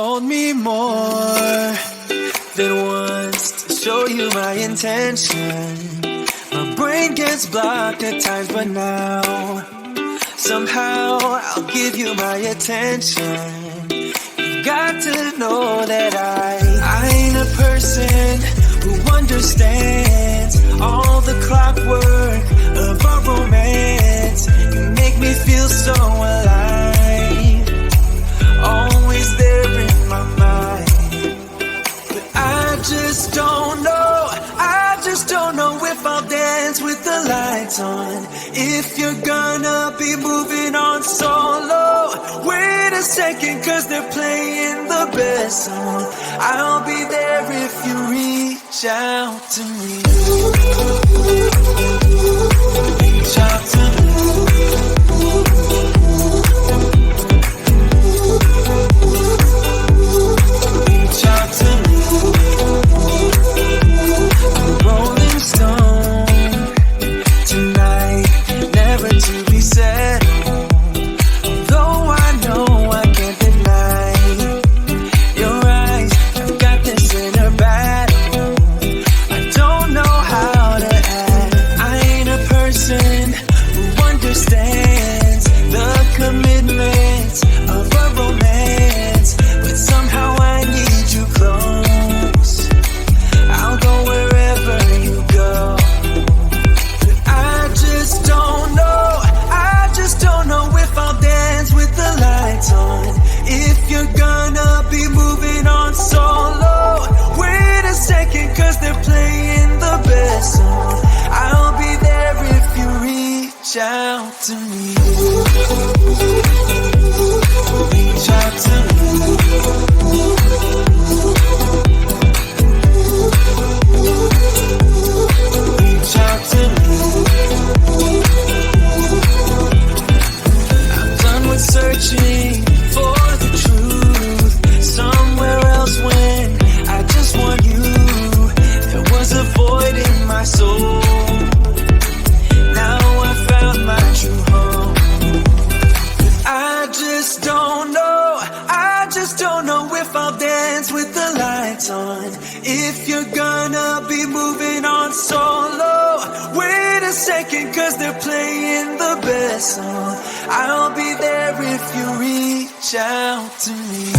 told me more than once to show you my intention. My brain gets blocked at times, but now somehow I'll give you my attention. You got to know that I ain't a person who understands all the clockwork of our romance. You make me feel so alive, always there in my mind. But I just don't know if I'll dance with the lights on. If you're gonna be moving on solo, wait a second, cause they're playing the best song. I'll be there if you reach out to me. Reach out to me. Reach out to me. I'm a rolling stone tonight, never to be settled. Although I know I can't deny your eyes, I've got this inner battle. I don't know how to act. I ain't a person who understands the commitment of a romance, but somehow I need you close. I'll go wherever you go. But I just don't know if I'll dance with the lights on. If you're gonna be moving on solo, wait a second, cause they're playing the best song. I'll be there if you reach out to me. Reach out to me. Reach out to me. I'm done with searching for the truth somewhere else when I just want you. There was a void in my soul. Now I found my true home. But I just don't know if I'll dance with the lights on. If you're gonna be moving on solo, wait a second, cause they're playing the best song. I'll be there if you reach out to me.